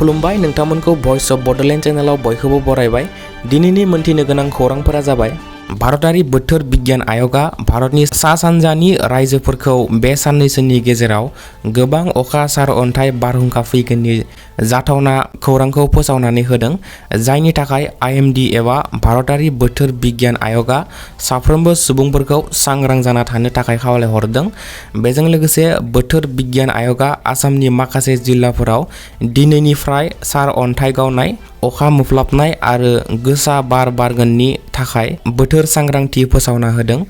खुलुमबाय नोंथांमोनखौ voice of Bodoland चैनलाव बयखौबो बरायबाय। दिनैनि मोनथिनो गोनां खौरांफोरा जाबाय भारतारि बोथोर बिगियान आय'गा भारतनि सा सानजानि रायजोफोरखौ बे साननैसोनि गेजेराव गोबां अखा सारअन्थाइ बारहुंखा फैगोननि जाथावना खौरांखौ फोसावनानै होदों, जायनि थाखाय आईएमडी एबा भारतारि बोथोर बिगियान आय'गा साफ्रोमबो सुबुंफोरखौ सांग्रां जाना थानो थाखाय खावलायहरदों। बेजों लोगोसे बोथोर बिगियान आय'गा आसामनि माखासे जिल्लाफोराव दिनैनिफ्राय सारअन्थाइ गावनाय, अखा मोफ्लाबनाय आरो गोसा बार बारगोननि थाखाय बोथोर सांग्रांथि फोसावना होदों।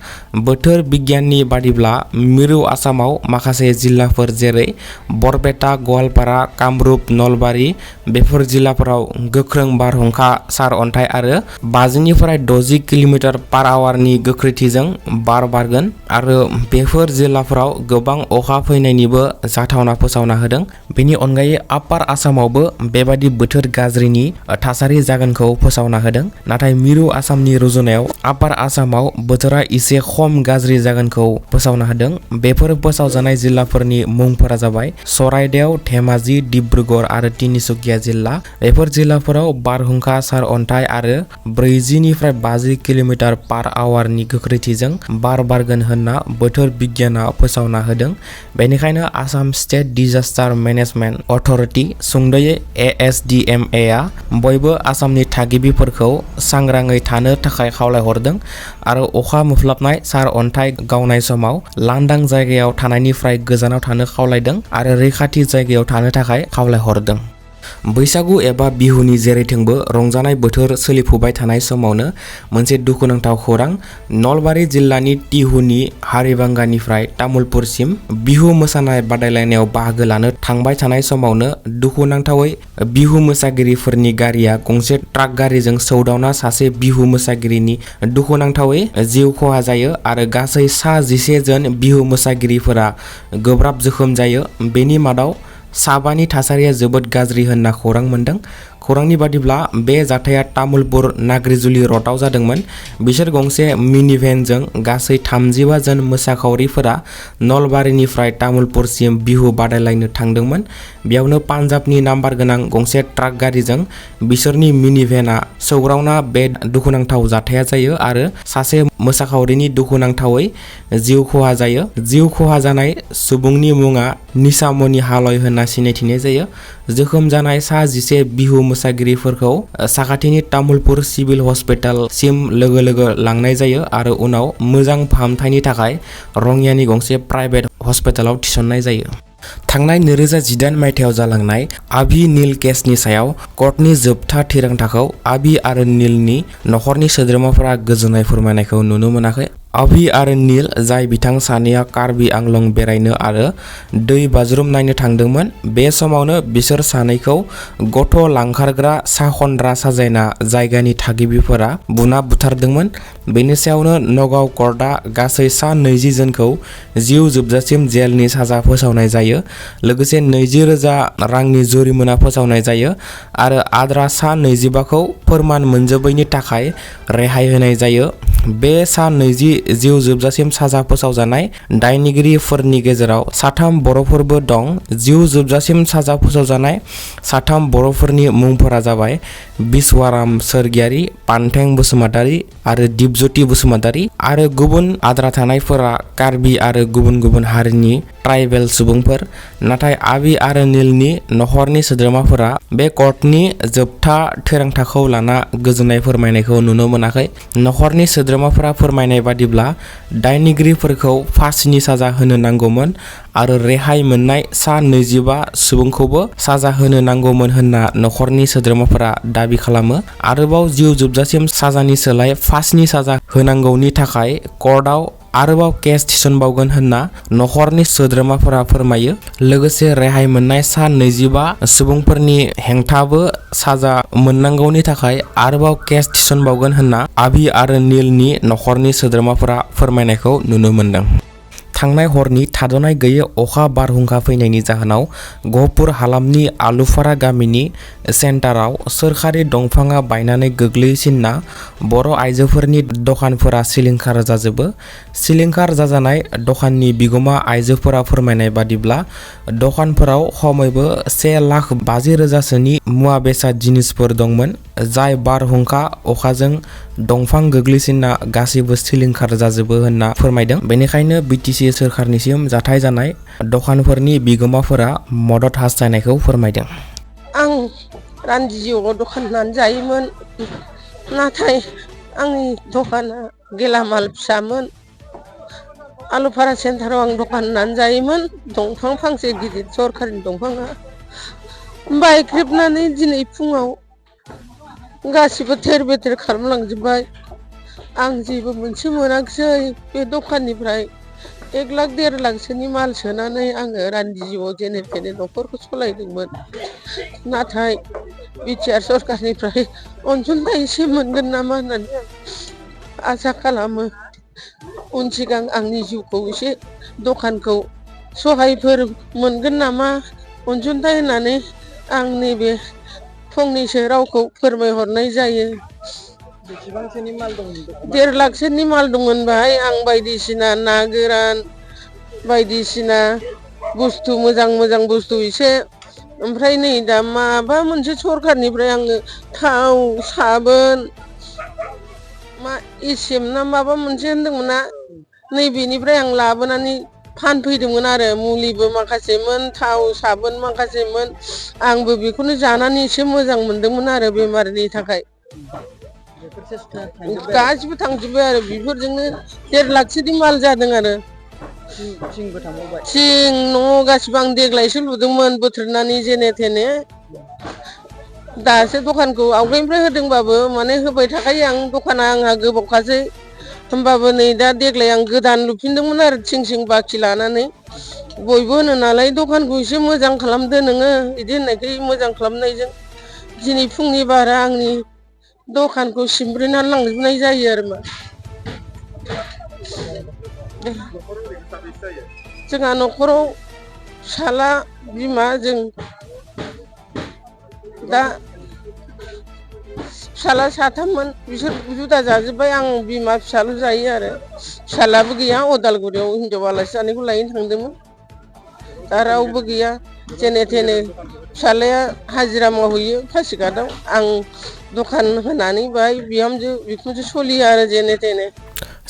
बोथोर बिगियाननि बादिब्ला मिरु आसामाव माखासे जिल्लाफोर जेरै बरपेटा, गवालपारा, कामरुप, नलबारि बेफोर जिल्लाफोराव गोख्रों बारहुंखा सारअन्थाइ आरो 50निफ्राय 60 किल'मिटार पार आवारनि गोख्रैथिजों बार बारगोन आरो बेफोर जिल्लाफोराव गोबां अखा फैनायनिबो जाथावना फोसावना होदों। बेनि अनगायै आपार आसामावबो बेबादि बोथोर गाज्रिनि थासारि जागोनखौ फोसावना होदों। नाथाय मिरु आसामनि रुजुनायाव आपार आसामाव बोथोरा एसे खम गाज्रि जागोनखौ फोसावना होदों। बेफोर फोसावजानाय जिल्लाफोरनि मुंफोरा जाबाय सराइदेव, धेमाजि, डिब्रुगड़ आरो तिनिसुकिया जिल्ला। बेफोर जिल्लाफोराव बारहुंखा सारअन्थाइ आरो 40निफ्राय 50 किल'मिटार पार आवारनि गोख्रैथिजों बार बारगोन होनना बोथोर बिगियाना फोसावना होदों। बेनिखायनो Assam state disaster management authority सुंद'यै ASDMA आ बयबो आसामनि थागिबिफोरखौ सांग्राङै थानो थाखाय खावलायहरदों आरो अखा मोफ्लाबनाय सारअन्थाइ गावनाय समाव लांदां जायगायाव थानायनिफ्राय गोजानाव थानो खावलायदों आरो रैखाथि जायगायाव थानो थाखाय खावलायहरदों। बैसागु एबा बिहुनि जेरैथिंबो रंजानाय बोथोर सोलिफुबाय थानाय समावनो मोनसे दुखुनांथाव खौरां। नलबारि जिल्लानि टिहुनि हारिबांगानिफ्राय तामुलपुरसिम बिहु मोसानाय बादायलायनायाव बाहागो लानो थांबाय थानाय समावनो दुखुनांथावै बिहु मोसागिरिफोरनि गारिया गंसे ट्राक गारिजों सौदावना सासे बिहु मोसागिरिनि दुखुनांथावै जिउ खहा जायो आरो गासै सा 11 जन बिहु मोसागिरिफोरा गोब्राब जोखोम जायो। बेनि मादाव साबानि थासारिया जोबोद गाज्रि होनना खौरां मोनदों। खौरांनि बादिब्ला बे जाथाया तामुलपुर नाग्रिजुलि र'डआव जादोंमोन। बिसोर गंसे मिनिभेनजों गासै 35 जन मोसाखावरिफोरा नलबारिनिफ्राय तामुलपुरसिम बिहु बादायलायनो थांदोंमोन। बेयावनो पान्जाबनि नाम्बार गोनां गंसे ट्राक गारिजों बिसोरनि मिनिभेनआ सौग्रावना बे दुखुनांथाव जाथाया जायो आरो सासे मोसाखावरिनि दुखुनांथावै जिउ खहा जायो। जिउ खहा जानाय सुबुंनि मुङा निसामणि हालय होनना सिनायथिनाय जायो। जोखोम जानाय सा 11 बिहु मोसागिरिफोरखौ साखाथिनि तामुलपुर सिभिल हस्पिटालसिम लोगो लोगो लांनाय जायो आरो उनाव मोजां फाहामथायनि थाखाय रङियानि गंसे प्राइभेट हस्पिटालाव थिसननाय जायो। थांनाय 2018 मायथाइयाव जालांनाय आभि नील केसनि सायाव कर्टनि जोबथा थिरांथाखौ आभि आरो नीलनि नखरनि सोद्रोमाफोरा गोजोननाय फोरमायनायखौ नुनो मोनाखै। आभि आरो नील, जाय बिथां सानैया कार्बि आंलं बेरायनो आरो दै बाज्रुम नायनो थांदोंमोन, बे समावनो बिसोर सानैखौ गथ' लांखारग्रा साखन्द्रा साजायना जायगानि थागिबिफोरा बुना बुथारदोंमोन। बेनि सायावनो नगाव कर्टआ गासै सा 20 जनखौ जिउ जोबजासिम जेलनि साजा फोसावनाय जायो। लोगोसे 20,000 रांनि जुरिमाना फोसावनाय जायो आरो आद्रा सा 25खौ फोरमान मोनजोबैनि थाखाय रेहाय होनाय जायो। बे सा 20 जिउ जोबजासिम साजा फोसावजानाय दायनिगिरिफोरनि गेजेराव 3 बर'फोरबो दं। जिउ जोबजासिम साजा फोसावजानाय 3 बर'फोरनि मुंफोरा जाबाय बिस्वाराम सोरगियारि, पान्थें बसुमतारी आरो दिपज्योति बसुमतारी आरो गुबुन आद्रा थानायफोरा कार्बि आरो गुबुन गुबुन हारिनि ट्राइबेल सुबुंफोर। नाथाय आभि आरो नीलनि नखरनि सोद्रोमाफोरा बे कर्टनि जोबथा थिरांथाखौ लाना गोजोननाय फोरमायनायखौ नुनो मोनाखै। नखरनि सोद्रोमाफोरा फोरमायनाय बादिब्ला दायनिगिरिफोरखौ फासिनि साजा होनो नांगौमोन आरो रेहाय मोननाय सा 25 सुबुंखौबो साजा होनो नांगौमोन होनना नखरनि सोद्रोमाफोरा दाबि खालामो। आरोबाव जिउ जोबजासिम साजानि सोलाय फासिनि साजा होनांगौनि थाखाय कर्टआव आरोबाव केस थिसनबावगोन होनना नखरनि सोद्रोमाफोरा फोरमायो। लोगोसे रेहाय मोननाय सा 25 सुबुंफोरनि हेंथाबो साजा मोननांगौनि थाखाय आरोबाव केस थिसनबावगोन होनना आभि आरो नीलनि नखरनि सोद्रोमाफोरा फोरमायनायखौ नुनो मोनदों। थांनाय हरनि थाद'नाय गैयै अखा बारहुंखा फैनायनि जाहोनाव गहपुर हालामनि आलुफारा गामिनि सेन्टाराव सोरखारि दंफाङा बायनानै गोग्लैसिनना बर' आइजोफोरनि दखानफोरा सिलिंखार जाजोबो। सिलिंखार जाजानाय दखाननि बिगोमा आइजोफोरा फोरमायनाय बादिब्ला दखानफोराव खमैबो 1,50,000 मुवा बेसाद जिनिसफोर दंमोन, जाय बारहुंखा अखाजों दंफां गोग्लैसिनना गासैबो सिलिंखार जाजोबो होनना फोरमायदों। बेनिखायनो BTC सोरखारनिसिम जाथाय जानाय दखानफोरनि बिगोमाफोरा मदद हास्थायनायखौ फोरमायदों। आं रानजिआव दखान होनानै जायोमोन, नाथाय आंनि दखाना गेलामाल फिसामोन। आलुफारा सेन्टाराव आं दखान होनानै जायोमोन। दंफां फांसे गिदिर सरखारनि दंफाङा बायख्रेबनानै दिनै फुङाव गासिबो थेर बेथेर खालामलांजोब्बाय। आं जेबो मोनसे मोनाखिसै। बे दखाननिफ्राय 1,00,000 1,50,000 सोनि माल सोनानै आङो रानजिआव जेने थेने न'खरखौ सलायदोंमोन। नाथाय BTR सरकारनिफ्राय अनसुंथाइ एसे मोनगोन नामा होननानै आं आसा खालामो। उन सिगां आंनि जिउखौ एसे दखानखौ सहायफोर मोनगोन नामा अनसुंथाइ होननानै आं नैबे फंनैसो रावखौ फोरमायहरनाय जायो। 1,50,000 सोनि माल दंमोन बाहाय। आं बायदिसिना ना गोरान बायदिसिना बुस्थु मोजां मोजां बुस्थु एसे, ओमफ्राय नै दा माबा मोनसे सरखारनिफ्राय आङो थाव साबोन मा एसेम ना माबा मोनसे होनदोंमोन ना, नैबेनिफ्राय आं लाबोनानै फानफैदोंमोन आरो मुलिबो माखासेमोन, थाव साबोन माखासेमोन। आंबो बेखौनो जानानै एसे मोजां मोनदोंमोन आरो बेमारनि थाखाय। गासिबो थांजोब्बाय आरो बेफोरजोंनो 1,00,000 सोनि माल जादों आरो। थिं न' गासिबो आं देग्लायसो लुदोंमोन बोथ्रोदनानै जेने थेने। दासो दखानखौ आवगायनिफ्राय होदोंबाबो माने होबाय थाखायो आं, दखाना आंहा गोबावखासै। होमबाबो नै दा देग्लाय आं गोदान लुफिनदोंमोन आरो थिं बाखि लानानै। बयबो होनो नालाय दखानखौ एसे मोजां खालामदो नोङो, बिदि होननायखाय मोजां खालामनायजों दिनै फुंनि बारा आंनि दखानखौ सिमब्रेनानै लांजोबनाय जायो आरो मा। जोंहा न'खराव फिसाला बिमा, जों दा फिसाला साथाममोन, बिसोर जुदा जाजोब्बाय। आं बिमा फिसाल' जायो आरो। फिसालाबो गैया, अदालगुरियाव हिनजाव आलासि जानायखौ लायनो थांदोंमोन। दा रावबो गैया। जेने थेने फिसालाया हाजिरा मावहैयो पासिघाटआव। आं दखान होनानै बाहाय बिहामजो बिखुनजो सलियो आरो जेने थेने।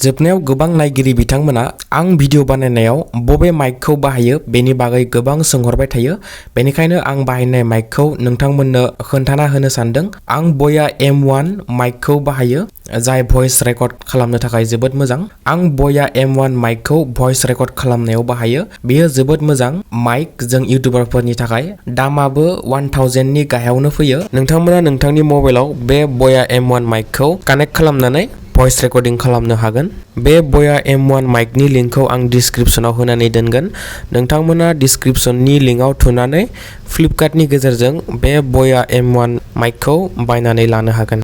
जोबनायाव गोबां नायगिरि बिथांमोना आं भिडिअ बानायनायाव बबे माइकखौ बाहायो बेनि बागै गोबां सोंहरबाय थायो। बेनिखायनो आं बाहायनाय माइकखौ नोंथांमोननो खोन्थाना होनो सानदों। आं बया M1 माइकखौ बाहायो, जाय भइस रेकर्ड खालामनो थाखाय जोबोद मोजां। आं बया M1 माइकखौ भइस रेकर्ड खालामनायाव बाहायो। बेयो जोबोद मोजां माइक जों इउटुबारफोरनि थाखाय। दामाबो 1,000 नि गाहायावनो फैयो। नोंथांमोना नोंथांनि मबाइलाव बे बया M1 माइकखौ कानेक्ट खालामनानै भइस रेकर्डिं खालामनो हागोन। बे बया M1 माइकनि लिंकखौ आं डिसक्रिप्शनाव होनानै दोनगोन। नोंथांमोना डिसक्रिप्शननि लिंकआव थुनानै फ्लिपकार्टनि गेजेरजों बे बया M1 माइकखौ बायनानै लानो हागोन।